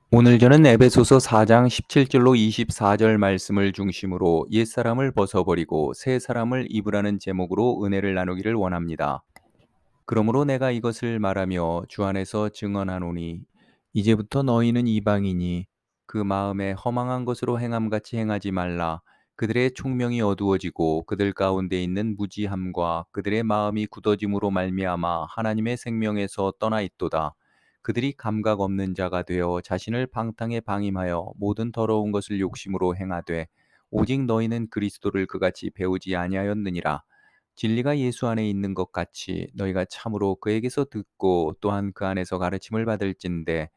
오늘 저는 에베소서 4장 17절로 24절 말씀을 중심으로 옛사람을 벗어버리고 새 사람을 입으라는 제목으로 은혜를 나누기를 원합니다. 그러므로 내가 이것을 말하며 주 안에서 증언하노니 이제부터 너희는 이방이니 그 마음에 허망한 것으로 행함같이 행하지 말라. 그들의 총명이 어두워지고 그들 가운데 있는 무지함과 그들의 마음이 굳어짐으로 말미암아 하나님의 생명에서 떠나 있도다. 그들이 감각 없는 자가 되어 자신을 방탕에 방임하여 모든 더러운 것을 욕심으로 행하되 오직 너희는 그리스도를 그같이 배우지 아니하였느니라. 진리가 예수 안에 있는 것 같이 너희가 참으로 그에게서 듣고 또한 그 안에서 가르침을 받을진대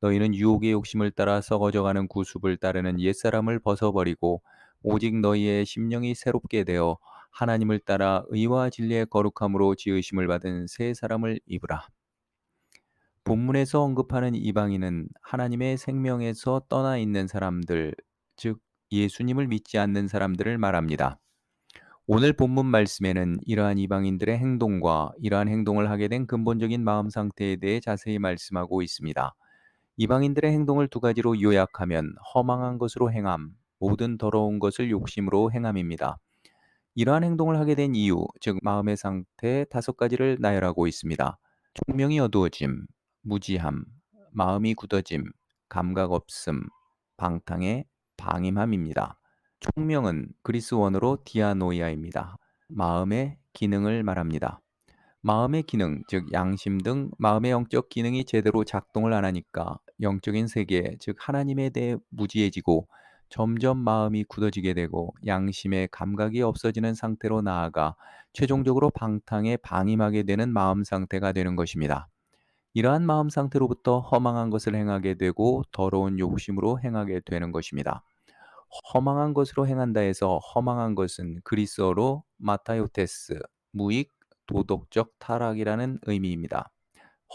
너희는 유혹의 욕심을 따라 썩어져가는 구습을 따르는 옛사람을 벗어버리고 오직 너희의 심령이 새롭게 되어 하나님을 따라 의와 진리의 거룩함으로 지으심을 받은 새 사람을 입으라. 본문에서 언급하는 이방인은 하나님의 생명에서 떠나 있는 사람들, 즉 예수님을 믿지 않는 사람들을 말합니다. 오늘 본문 말씀에는 이러한 이방인들의 행동과 이러한 행동을 하게 된 근본적인 마음 상태에 대해 자세히 말씀하고 있습니다. 이방인들의 행동을 두 가지로 요약하면 허망한 것으로 행함, 모든 더러운 것을 욕심으로 행함입니다. 이러한 행동을 하게 된 이유, 즉 마음의 상태 다섯 가지를 나열하고 있습니다. 총명이 어두워짐, 무지함, 마음이 굳어짐, 감각 없음, 방탕의 방임함입니다. 총명은 그리스 원어로 디아노이아입니다. 마음의 기능을 말합니다. 마음의 기능, 즉 양심 등 마음의 영적 기능이 제대로 작동을 안 하니까 영적인 세계, 즉 하나님에 대해 무지해지고 점점 마음이 굳어지게 되고 양심의 감각이 없어지는 상태로 나아가 최종적으로 방탕에 방임하게 되는 마음 상태가 되는 것입니다. 이러한 마음 상태로부터 허망한 것을 행하게 되고 더러운 욕심으로 행하게 되는 것입니다. 허망한 것으로 행한다 해서 허망한 것은 그리스어로 마타요테스, 무익, 도덕적 타락이라는 의미입니다.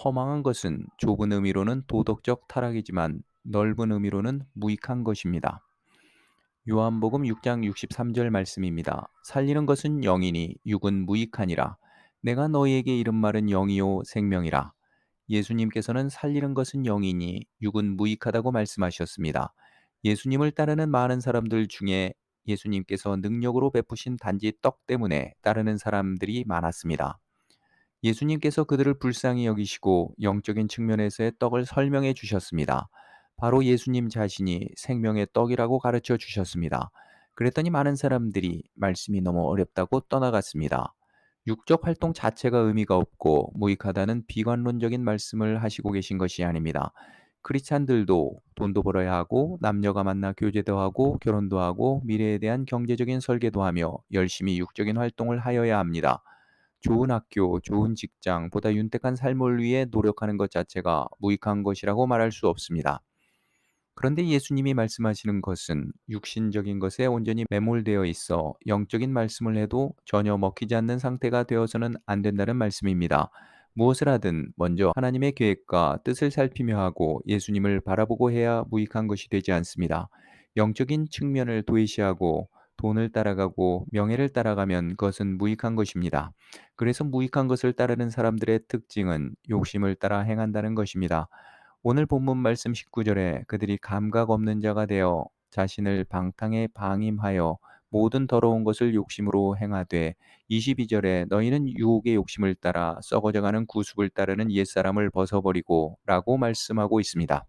허망한 것은 좁은 의미로는 도덕적 타락이지만 넓은 의미로는 무익한 것입니다. 요한복음 6장 63절 말씀입니다. 살리는 것은 영이니 육은 무익하니라. 내가 너희에게 이른 말은 영이요 생명이라. 예수님께서는 살리는 것은 영이니 육은 무익하다고 말씀하셨습니다. 예수님을 따르는 많은 사람들 중에 예수님께서 능력으로 베푸신 단지 떡 때문에 따르는 사람들이 많았습니다. 예수님께서 그들을 불쌍히 여기시고 영적인 측면에서의 떡을 설명해 주셨습니다. 바로 예수님 자신이 생명의 떡이라고 가르쳐 주셨습니다. 그랬더니 많은 사람들이 말씀이 너무 어렵다고 떠나갔습니다. 육적 활동 자체가 의미가 없고 무익하다는 비관론적인 말씀을 하시고 계신 것이 아닙니다. 크리스찬들도 돈도 벌어야 하고 남녀가 만나 교제도 하고 결혼도 하고 미래에 대한 경제적인 설계도 하며 열심히 육적인 활동을 하여야 합니다. 좋은 학교, 좋은 직장, 보다 윤택한 삶을 위해 노력하는 것 자체가 무익한 것이라고 말할 수 없습니다. 그런데 예수님이 말씀하시는 것은 육신적인 것에 온전히 매몰되어 있어 영적인 말씀을 해도 전혀 먹히지 않는 상태가 되어서는 안 된다는 말씀입니다. 무엇을 하든 먼저 하나님의 계획과 뜻을 살피며 하고 예수님을 바라보고 해야 무익한 것이 되지 않습니다. 영적인 측면을 도외시하고 돈을 따라가고 명예를 따라가면 그것은 무익한 것입니다. 그래서 무익한 것을 따르는 사람들의 특징은 욕심을 따라 행한다는 것입니다. 오늘 본문 말씀 19절에 그들이 감각 없는 자가 되어 자신을 방탕에 방임하여 모든 더러운 것을 욕심으로 행하되 22절에 너희는 유혹의 욕심을 따라 썩어져가는 구습을 따르는 옛사람을 벗어버리고 라고 말씀하고 있습니다.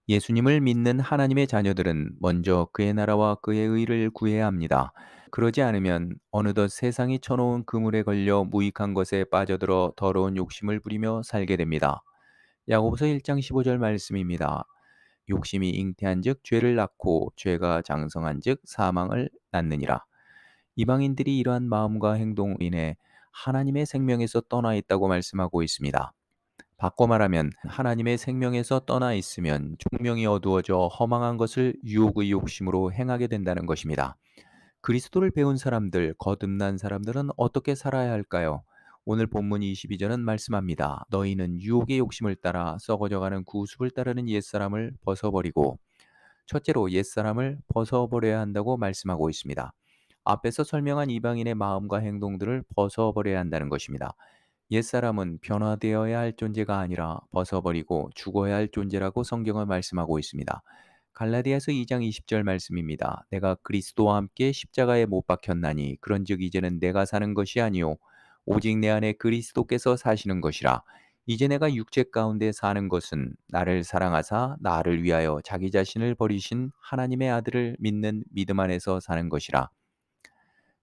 예수님을 믿는 하나님의 자녀들은 먼저 그의 나라와 그의 의를 구해야 합니다. 그러지 않으면 어느덧 세상이 쳐놓은 그물에 걸려 무익한 것에 빠져들어 더러운 욕심을 부리며 살게 됩니다. 야고보서 1장 15절 말씀입니다. 욕심이 잉태한즉 죄를 낳고 죄가 장성한즉 사망을 낳느니라. 이방인들이 이러한 마음과 행동으로 인해 하나님의 생명에서 떠나 있다고 말씀하고 있습니다. 바꿔 말하면 하나님의 생명에서 떠나 있으면 총명이 어두워져 허망한 것을 유혹의 욕심으로 행하게 된다는 것입니다. 그리스도를 배운 사람들, 거듭난 사람들은 어떻게 살아야 할까요? 오늘 본문 22절은 말씀합니다. 너희는 유혹의 욕심을 따라 썩어져가는 구습을 따르는 옛사람을 벗어버리고 첫째로 옛사람을 벗어버려야 한다고 말씀하고 있습니다. 앞에서 설명한 이방인의 마음과 행동들을 벗어버려야 한다는 것입니다. 옛사람은 변화되어야 할 존재가 아니라 벗어버리고 죽어야 할 존재라고 성경은 말씀하고 있습니다. 갈라디아서 2장 20절 말씀입니다. 내가 그리스도와 함께 십자가에 못 박혔나니 그런즉 이제는 내가 사는 것이 아니요 오직 내 안에 그리스도께서 사시는 것이라. 이제 내가 육체 가운데 사는 것은 나를 사랑하사 나를 위하여 자기 자신을 버리신 하나님의 아들을 믿는 믿음 안에서 사는 것이라.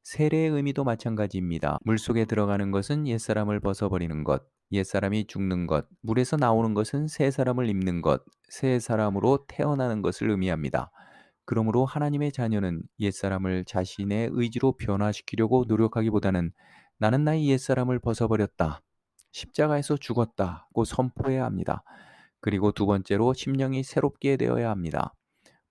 세례의 의미도 마찬가지입니다. 물속에 들어가는 것은 옛사람을 벗어버리는 것, 옛사람이 죽는 것, 물에서 나오는 것은 새 사람을 입는 것, 새 사람으로 태어나는 것을 의미합니다. 그러므로 하나님의 자녀는 옛사람을 자신의 의지로 변화시키려고 노력하기보다는 나는 나의 옛사람을 벗어버렸다. 십자가에서 죽었다고 선포해야 합니다. 그리고 두 번째로 심령이 새롭게 되어야 합니다.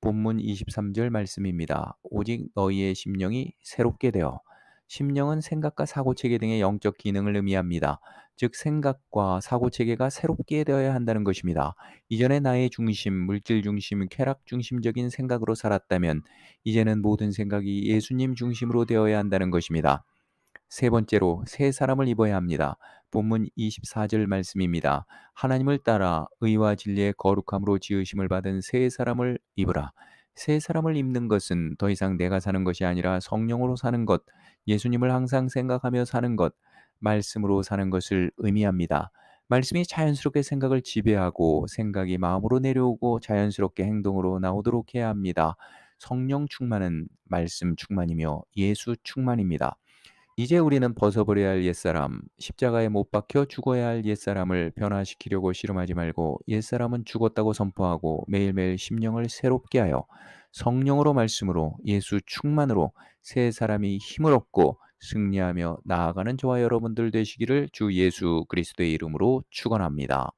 본문 23절 말씀입니다. 오직 너희의 심령이 새롭게 되어. 심령은 생각과 사고체계 등의 영적 기능을 의미합니다. 즉 생각과 사고체계가 새롭게 되어야 한다는 것입니다. 이전에 나의 중심, 물질 중심, 쾌락 중심적인 생각으로 살았다면 이제는 모든 생각이 예수님 중심으로 되어야 한다는 것입니다. 세 번째로 새 사람을 입어야 합니다. 본문 24절 말씀입니다. 하나님을 따라 의와 진리의 거룩함으로 지으심을 받은 새 사람을 입으라. 새 사람을 입는 것은 더 이상 내가 사는 것이 아니라 성령으로 사는 것, 예수님을 항상 생각하며 사는 것, 말씀으로 사는 것을 의미합니다. 말씀이 자연스럽게 생각을 지배하고 생각이 마음으로 내려오고 자연스럽게 행동으로 나오도록 해야 합니다. 성령 충만은 말씀 충만이며 예수 충만입니다. 이제 우리는 벗어버려야 할 옛사람, 십자가에 못 박혀 죽어야 할 옛사람을 변화시키려고 씨름하지 말고 옛사람은 죽었다고 선포하고 매일매일 심령을 새롭게 하여 성령으로 말씀으로 예수 충만으로 새 사람이 힘을 얻고 승리하며 나아가는 저와 여러분들 되시기를 주 예수 그리스도의 이름으로 축원합니다.